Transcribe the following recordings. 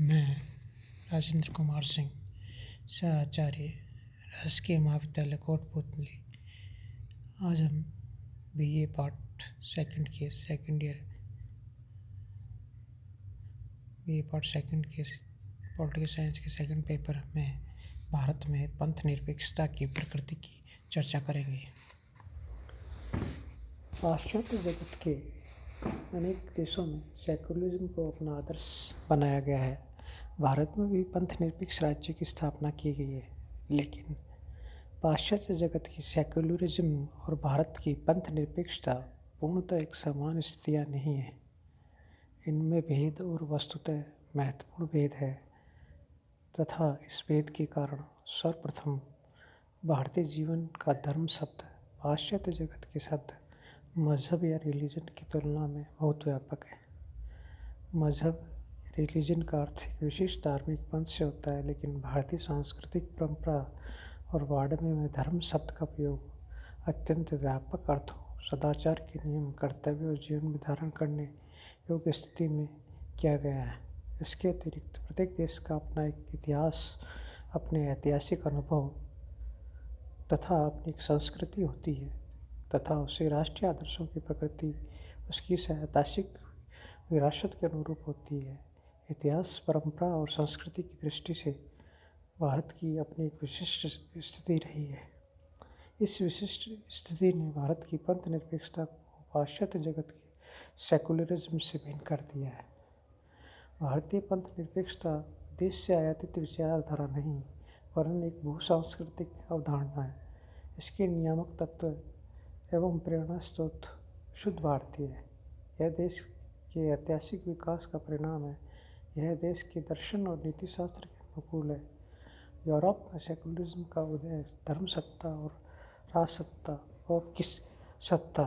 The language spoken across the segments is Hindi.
मैं राजेंद्र कुमार सिंह, सहाचार्य, राजकीय महाविद्यालय कोटपुतली। आज हम बीए पार्ट सेकंड के पॉलिटिकल साइंस के सेकंड पेपर में भारत में पंथ निरपेक्षता की प्रकृति की चर्चा करेंगे। पाश्चात्य जगत के अनेक देशों में सेकुलरिज्म को अपना आदर्श बनाया गया है। भारत में भी पंथ निरपेक्ष राज्य की स्थापना की गई है, लेकिन पाश्चात्य जगत की सेकुलरिज्म और भारत की पंथ निरपेक्षता पूर्णतः एक समान स्थितियाँ नहीं हैं। इनमें भेद और वस्तुतः महत्वपूर्ण भेद है तथा इस भेद के कारण सर्वप्रथम भारतीय जीवन का धर्म शब्द पाश्चात्य जगत के शब्द मज़हब या रिलीजन की तुलना में बहुत व्यापक है। मज़हब रिलीजन का अर्थ एक विशेष धार्मिक पंथ से होता है, लेकिन भारतीय सांस्कृतिक परंपरा और वाङ्मय में धर्म शब्द का प्रयोग अत्यंत व्यापक अर्थों, सदाचार के नियम, कर्तव्य और जीवन में धारण करने योग्य स्थिति में किया गया है। इसके अतिरिक्त प्रत्येक देश का अपना एक इतिहास, अपने ऐतिहासिक अनुभव तथा अपनी एक संस्कृति होती है तथा उसे राष्ट्रीय आदर्शों की प्रकृति उसकी ऐतिहासिक विरासत के अनुरूप होती है। इतिहास, परंपरा और संस्कृति की दृष्टि से भारत की अपनी एक विशिष्ट स्थिति रही है। इस विशिष्ट स्थिति ने भारत की पंथ निरपेक्षता को पाश्चात्य जगत के सेकुलरिज्म से भिन्न कर दिया है। भारतीय पंथ निरपेक्षता देश से आयातित विचारधारा नहीं, वरन एक भू-सांस्कृतिक अवधारणा है। इसके नियामक तत्व एवं प्रेरणा स्रोत शुद्ध भारतीय है। यह देश के ऐतिहासिक विकास का परिणाम है। यह देश के दर्शन और नीति शास्त्र के अनुकूल है। यूरोप में सेकुलरिज्म का उदय धर्मसत्ता और राजसत्ता और किस सत्ता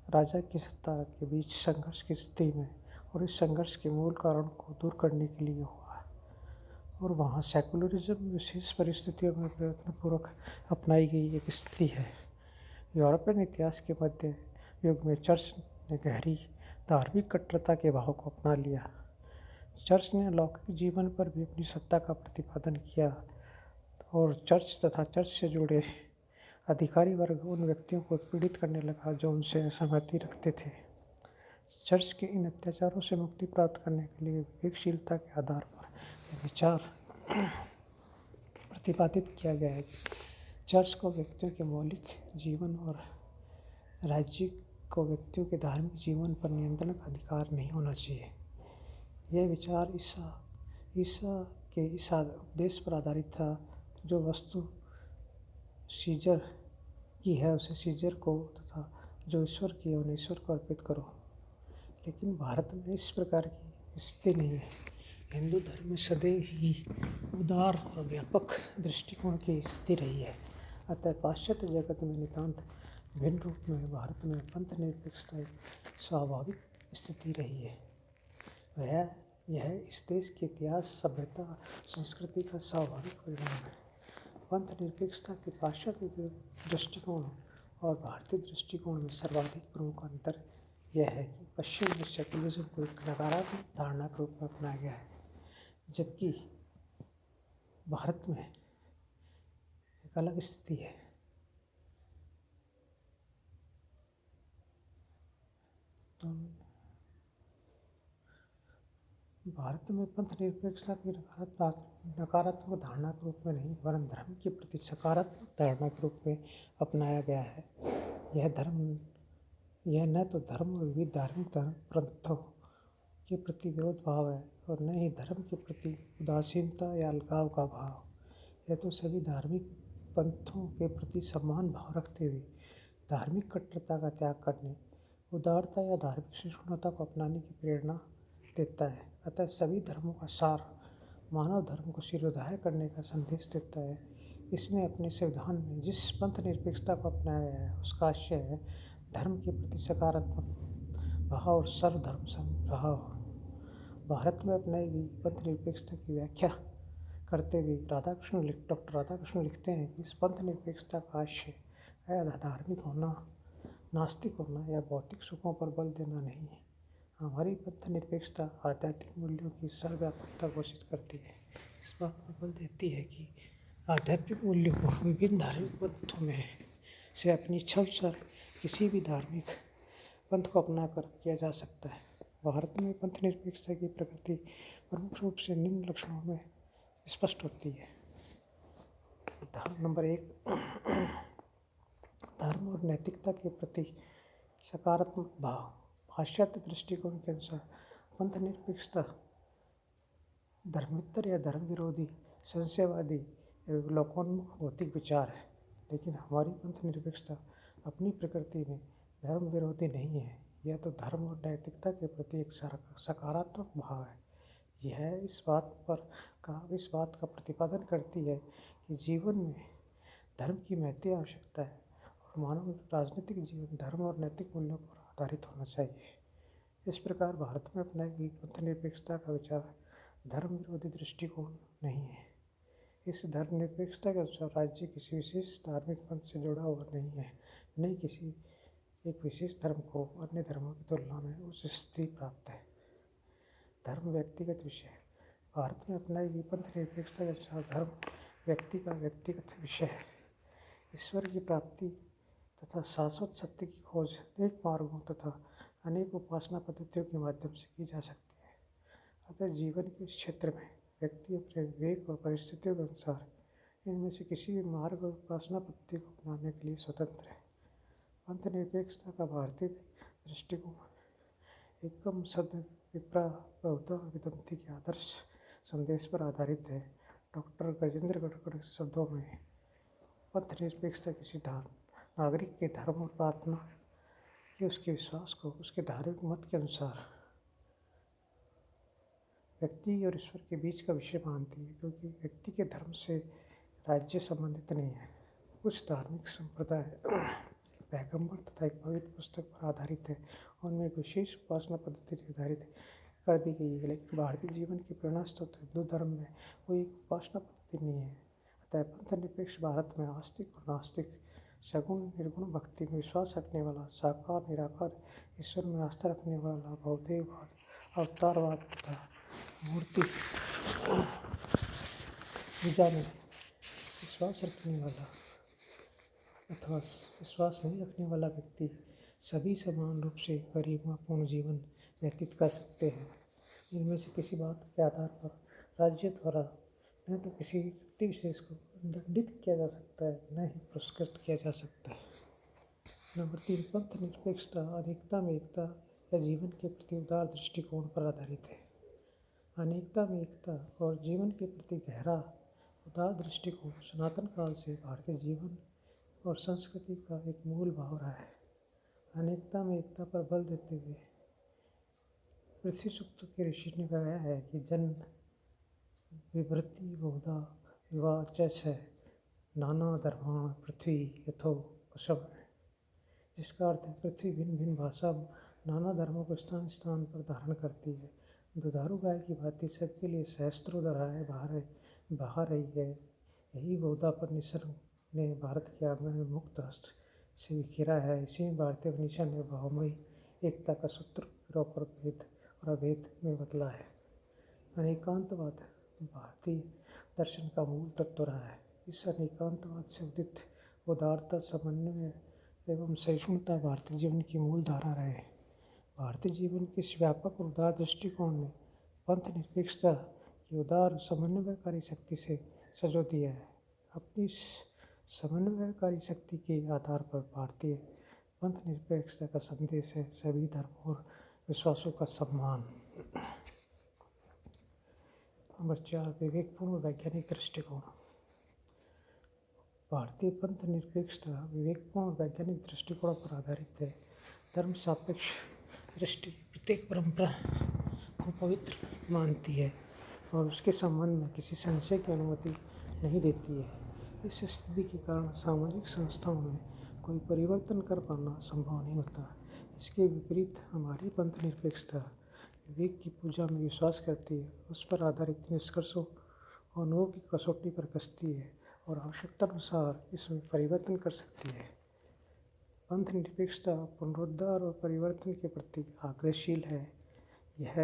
राजा की सत्ता के बीच संघर्ष की स्थिति में और इस संघर्ष के मूल कारण को दूर करने के लिए हुआ है, और वहाँ सेकुलरिज्म विशेष परिस्थितियों में प्रयत्नपूर्वक अपनाई गई एक स्थिति है। यूरोपियन इतिहास के मध्य युग में चर्च ने गहरी धार्मिक कट्टरता के भाव को अपना लिया। चर्च ने लौकिक जीवन पर भी अपनी सत्ता का प्रतिपादन किया और चर्च तथा चर्च से जुड़े अधिकारी वर्ग उन व्यक्तियों को पीड़ित करने लगा जो उनसे असहमति रखते थे। चर्च के इन अत्याचारों से मुक्ति प्राप्त करने के लिए विवेकशीलता के आधार पर यह विचार प्रतिपादित किया गया है। चर्च को व्यक्तियों के मौलिक जीवन और राज्य को व्यक्तियों के धार्मिक जीवन पर नियंत्रण का अधिकार नहीं होना चाहिए। यह विचार ईसा के इस उपदेश पर आधारित था, जो वस्तु सीजर की है उसे सीजर को तथा जो ईश्वर की है उन्हें ईश्वर को अर्पित करो। लेकिन भारत में इस प्रकार की स्थिति नहीं है। हिंदू धर्म में सदैव ही उदार और व्यापक दृष्टिकोण की स्थिति रही है। अतः पाश्चात्य जगत में नितांत भिन्न रूप में भारत में पंथ निरपेक्षता एक स्वाभाविक स्थिति रही है। यह इस देश के इतिहास, सभ्यता, संस्कृति का स्वाभाविक परिणाम है। पंथ निरपेक्षता के पाश्चात्य दृष्टिकोण और भारतीय दृष्टिकोण में सर्वाधिक प्रमुख अंतर यह है कि पश्चिम में सेकुलरिज्म को एक नकारात्मक धारणा के रूप में अपनाया गया है, जबकि भारत में एक अलग स्थिति है। तो भारत में पंथ निरपेक्षता की नकारात्मक धारणा के रूप में नहीं, वरन धर्म के प्रति सकारात्मक धारणा के रूप में अपनाया गया है। यह न तो धर्म और विविध धार्मिक पंथों के प्रति विरोध भाव है और न ही धर्म के प्रति उदासीनता या अलगाव का भाव। यह तो सभी धार्मिक पंथों के प्रति समान भाव रखते हुए धार्मिक कट्टरता का त्याग करने, उदारता या धार्मिक सहिष्णुता को अपनाने की प्रेरणा देता है। अतः सभी धर्मों का सार मानव धर्म को शिरोधार्य करने का संदेश देता है। इसने अपने संविधान में जिस पंथ निरपेक्षता को अपनाया है उसका आशय है धर्म के प्रति सकारात्मक भाव और सर्वधर्म समभाव। भारत में अपनाई गई पंथ निरपेक्षता की व्याख्या करते हुए डॉक्टर राधाकृष्णन लिखते हैं कि इस पंथ निरपेक्षता का आशय धार्मिक होना नास्तिक होना या भौतिक सुखों पर बल देना नहीं है। हमारी पंथ निरपेक्षता आध्यात्मिक मूल्यों की सर्वव्यापकता घोषित करती है। इस बात पर बल देती है कि आध्यात्मिक मूल्यों को विभिन्न धार्मिक पंथों में से अपनी इच्छा अनुसार किसी भी धार्मिक पंथ को अपना कर किया जा सकता है। भारत में पंथ निरपेक्षता की प्रकृति प्रमुख रूप से निम्न लक्षणों में स्पष्ट होती है। धर्म नंबर 1, धर्म और नैतिकता के प्रति सकारात्मक भाव। पाश्चात्य दृष्टिकोण के अनुसार पंथ निरपेक्षता धर्मेतर या धर्म विरोधी, संशयवादी एवं लोकोन्मुख भौतिक विचार है, लेकिन हमारी पंथ निरपेक्षता अपनी प्रकृति में धर्म विरोधी नहीं है। यह तो धर्म और नैतिकता के प्रति एक सकारात्मक भाव है। यह इस बात का प्रतिपादन करती है कि जीवन में धर्म की महती आवश्यकता है और मानव राजनीतिक जीवन धर्म और नैतिक मूल्यों पर आधारित होना चाहिए। इस प्रकार भारत में अपनाई गई पंथ निरपेक्षता का विचार धर्म विरोधी दृष्टिकोण नहीं है। इस धर्म निरपेक्षता के अनुसार राज्य किसी विशेष धार्मिक पंथ से जुड़ा हुआ नहीं है, न किसी एक विशेष धर्म को अन्य धर्मों की तुलना में उच्च स्थिति प्राप्त है। धर्म व्यक्तिगत विषय। भारत में अपनाई गई पंथ निरपेक्षता के अनुसार धर्म व्यक्ति का व्यक्तिगत विषय है। ईश्वर की प्राप्ति तथा शाश्वत सत्य की खोज अनेक मार्गों तथा अनेक उपासना पद्धतियों के माध्यम से की जा सकती है। अतः जीवन के इस क्षेत्र में व्यक्ति अपने विवेक और परिस्थितियों के अनुसार इनमें से किसी भी मार्ग और उपासना पद्धति को अपनाने के लिए स्वतंत्र है। पंथ निरपेक्षता का भारतीय दृष्टिकोण एकम सद विप्रा बहुधा विदंती के आदर्श संदेश पर आधारित है। डॉक्टर गजेंद्र गढ़कड़ के शब्दों में पंथ निरपेक्षता किसी नागरिक के धर्म और प्रार्थना कि उसके विश्वास को उसके धार्मिक मत के अनुसार व्यक्ति और ईश्वर के बीच का विषय मानती है, क्योंकि व्यक्ति के धर्म से राज्य संबंधित नहीं है। कुछ धार्मिक संप्रदाय पैगंबर तथा एक पवित्र पुस्तक पर आधारित है, उनमें एक विशेष उपासना पद्धति निर्धारित कर दी गई है, लेकिन भारतीय जीवन की प्रेरणा स्रोत हिंदू धर्म में कोई उपासना पद्धति नहीं है। अतः पंथ निरपेक्ष भारत में आस्तिक और नास्तिक, सगुण निर्गुण भक्ति में विश्वास रखने वाला, साकार निराकार ईश्वर में आस्था रखने वाला, बहुदेववाद, अवतारवाद तथा मूर्ति पूजा में विश्वास रखने वाला अथवा विश्वास नहीं रखने वाला व्यक्ति सभी समान रूप से गरिमापूर्ण जीवन व्यतीत कर सकते हैं। इनमें से किसी बात के आधार पर राज्य द्वारा न तो किसी व्यक्ति विशेष को दंडित किया जा सकता है, न ही पुरस्कृत किया जा सकता है। नंबर 3, पंथ निरपेक्षता अनेकता में एकता या जीवन के प्रति उदार दृष्टिकोण पर आधारित है। अनेकता में एकता और जीवन के प्रति गहरा उदार दृष्टिकोण सनातन काल से भारतीय जीवन और संस्कृति का एक मूल भाव रहा है। अनेकता में एकता पर बल देते हुए पृथ्वी सूक्त के ऋषि ने कहा है कि जन्म विभृति बहुधा विवाह च नाना धर्माण पृथ्वी यथो वशम, जिसका अर्थ है पृथ्वी भिन्न भिन्न भाषा नाना धर्मों को स्थान स्थान पर धारण करती है। दुधारू गाय की भांति सबके लिए सहस्त्रों धाराएं बहा रही है। यही बहुधा पर निसर्ग ने भारत के आंगन में मुक्त हस्त से बिखेरा है। इसी में भारतीय उपनिषद ने भावमयी एकता का सूत्र पिरोपर भेद और अभेद में बदला है। अनेकांतवाद भारतीय दर्शन का मूल तत्व रहा है। इस अनेकांतवाद से उदित उदारता, समन्वय एवं सहिष्णुता भारतीय जीवन की मूल धारा रहे। भारतीय जीवन के इस व्यापक और उदार दृष्टिकोण ने पंथ निरपेक्षता की उदार समन्वयकारी शक्ति से सजो दिया है। अपनी इस समन्वयकारी शक्ति के आधार पर भारतीय पंथ निरपेक्षता का संदेश है सभी धर्म और विश्वासों का सम्मान। नंबर 4, विवेकपूर्ण वैज्ञानिक दृष्टिकोण। भारतीय पंथ निरपेक्षता विवेकपूर्ण वैज्ञानिक दृष्टिकोण पर आधारित है। धर्म सापेक्ष दृष्टि प्रत्येक परंपरा को पवित्र मानती है और उसके संबंध में किसी संशय की अनुमति नहीं देती है। इस स्थिति के कारण सामाजिक संस्थाओं में कोई परिवर्तन कर पाना संभव नहीं होता। इसके विपरीत हमारी पंथ निरपेक्षता विवेक की पूजा में विश्वास करती है, उस पर आधारित निष्कर्षों और अनुभव की कसौटी पर कसती है और आवश्यकता अनुसार इसमें परिवर्तन कर सकती है। पंथ निरपेक्षता पुनरुद्धार और परिवर्तन के प्रति आग्रहशील है। यह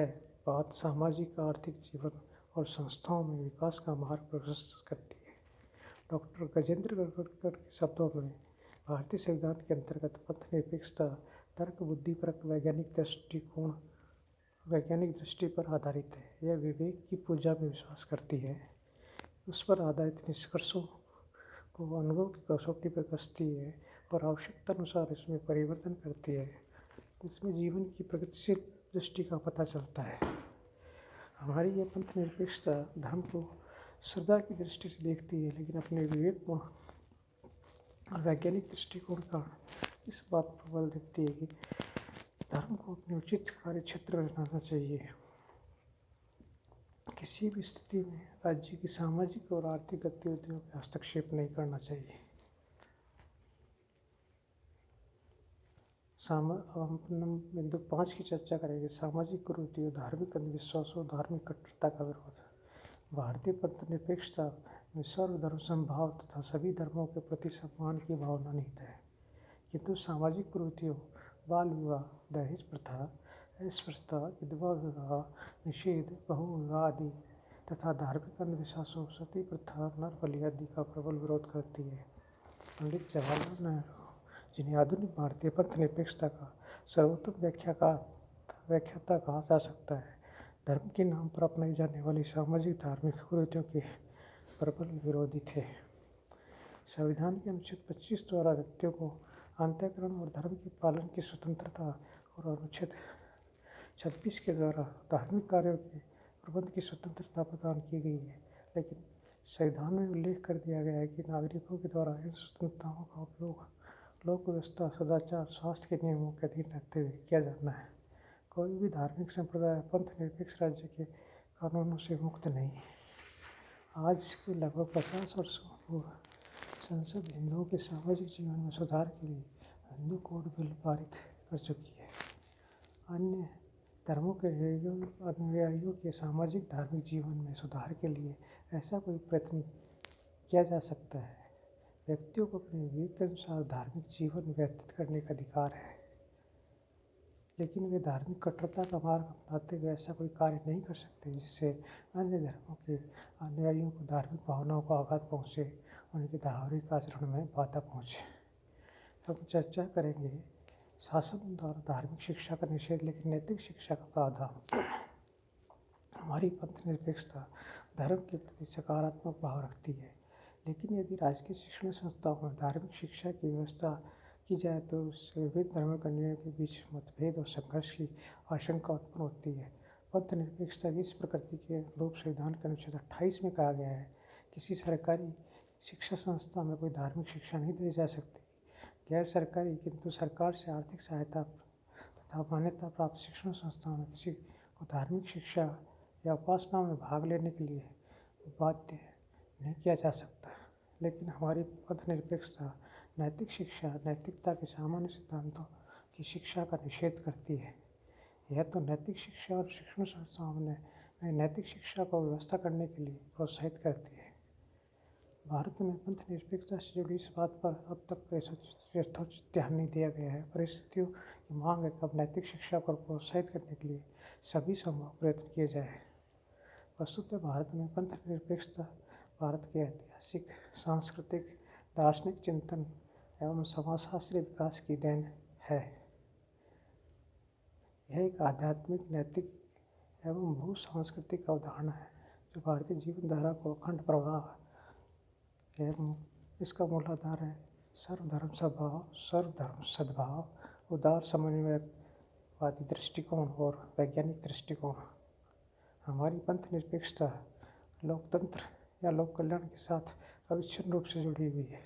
बात सामाजिक, आर्थिक जीवन और संस्थाओं में विकास का मार्ग प्रशस्त करती है। डॉक्टर गजेंद्र गढ़कड़ के शब्दों में, भारतीय संविधान के अंतर्गत पंथ निरपेक्षता तर्क, बुद्धिपरक, वैज्ञानिक दृष्टि पर आधारित है। यह विवेक की पूजा में विश्वास करती है, उस पर आधारित निष्कर्षों को अनुभव की कसौटी पर कसती है और आवश्यकता अनुसार इसमें परिवर्तन करती है। इसमें जीवन की प्रगतिशील दृष्टि का पता चलता है। हमारी यह पंथ निरपेक्षता धर्म को श्रद्धा की दृष्टि से देखती है, लेकिन अपने विवेकपूर्ण और वैज्ञानिक दृष्टिकोण का इस बात पर बल देती है कि धर्म को अपने उचित कार्य क्षेत्र में लाना चाहिए। किसी भी स्थिति में राज्य की सामाजिक और आर्थिक गतिविधियों में हस्तक्षेप नहीं करना चाहिए। हम बिंदु 5 की चर्चा करेंगे। सामाजिक कुरीतियों, धार्मिक अंधविश्वासों, धार्मिक कट्टरता का विरोध। भारतीय पंथ निरपेक्षता में सर्वधर्म समभाव तथा सभी धर्मों के प्रति सम्मान की भावना निहित है, किंतु सामाजिक कुरीतियों, बाल विवाह, दहेज प्रथा, अस्पृश्यता, विधवा विवाह निषेध, बहुविवाह आदि तथा धार्मिक अंधविश्वासों, सती प्रथा, नर बलि आदि का प्रबल विरोध करती है। पंडित जवाहरलाल नेहरू, जिन्हें आधुनिक भारतीय पंथ निरपेक्षता का सर्वोत्तम व्याख्याता कहा जा सकता है, धर्म के नाम पर अपनाई जाने वाली सामाजिक धार्मिक कुरीतियों के प्रबल विरोधी थे। संविधान के अनुच्छेद 25 द्वारा व्यक्तियों को अंतःकरण और धर्म के पालन की स्वतंत्रता और अनुच्छेद 26 के द्वारा धार्मिक कार्यों के प्रबंध की स्वतंत्रता प्रदान की गई है, लेकिन संविधान में उल्लेख कर दिया गया है कि नागरिकों के द्वारा इन स्वतंत्रताओं का उपयोग लोक व्यवस्था, सदाचार, स्वास्थ्य के नियमों के अधीन रखते हुए किया जाना है। कोई भी धार्मिक संप्रदाय पंथ निरपेक्ष राज्य के कानूनों से मुक्त नहीं है। आज के लगभग 50 वर्षों पूर्व संसद हिंदुओं के सामाजिक जीवन में सुधार के लिए हिंदू कोड बिल पारित कर चुकी है। अन्य धर्मों के अनुयायियों के सामाजिक धार्मिक जीवन में सुधार के लिए ऐसा कोई प्रयत्न किया जा सकता है। व्यक्तियों को अपने विवेक के अनुसार धार्मिक जीवन व्यतीत करने का अधिकार है, लेकिन वे धार्मिक कट्टरता का मार्ग अपनाते हुए ऐसा कोई कार्य नहीं कर सकते जिससे अन्य धर्मों के अनुयायियों को धार्मिक भावनाओं को आघात पहुँचे, उनके धार्मिक आचरण में बाधा पहुँचे। हम चर्चा करेंगे शासन द्वारा धार्मिक शिक्षा का निषेध लेकिन नैतिक शिक्षा का प्रावधान। हमारी पंथ निरपेक्षता धर्म के प्रति सकारात्मक भाव रखती है, लेकिन यदि राजकीय शिक्षण संस्थाओं में धार्मिक शिक्षा की व्यवस्था की जाए तो उससे विभिन्न धर्म के अनुयायियों के बीच मतभेद और संघर्ष की आशंका उत्पन्न होती है। पंथ निरपेक्षता की इस प्रकृति के अनुरूप संविधान के अनुच्छेद 28 में कहा गया है, किसी सरकारी शिक्षा संस्था में कोई धार्मिक शिक्षा नहीं दी जा सकती। गैर सरकारी किंतु सरकार से आर्थिक सहायता तथा मान्यता प्राप्त शिक्षण संस्थाओं में किसी को धार्मिक शिक्षा या उपासना में भाग लेने के लिए बाध्य नहीं किया जा सकता। लेकिन हमारी पंथ निरपेक्षता नैतिक शिक्षा, नैतिकता के सामान्य सिद्धांतों की शिक्षा का निषेध करती है। यह तो नैतिक शिक्षा और शिक्षण संस्थाओं में नैतिक शिक्षा को व्यवस्था करने के लिए प्रोत्साहित करती है। भारत में पंथ निरपेक्षता से जुड़ी इस बात पर अब तक यथोचित ध्यान नहीं दिया गया है। परिस्थितियों की मांग है कि अब नैतिक शिक्षा को प्रोत्साहित करने के लिए सभी संभव प्रयत्न किए जाए। वस्तुतः भारत में पंथ निरपेक्षता भारत के ऐतिहासिक, सांस्कृतिक, दार्शनिक चिंतन एवं समाजशास्त्रीय विकास की देन है। यह एक आध्यात्मिक, नैतिक एवं भू सांस्कृतिक अवधारणा है जो भारतीय जीवन धारा को अखंड प्रवाह एवं इसका मूलाधार है सर्वधर्म समभाव, सर्वधर्म सद्भाव, उदार समन्वयवादी दृष्टिकोण और वैज्ञानिक दृष्टिकोण। हमारी पंथ निरपेक्षता लोकतंत्र या लोक कल्याण के साथ अविच्छिन्न रूप से जुड़ी हुई है।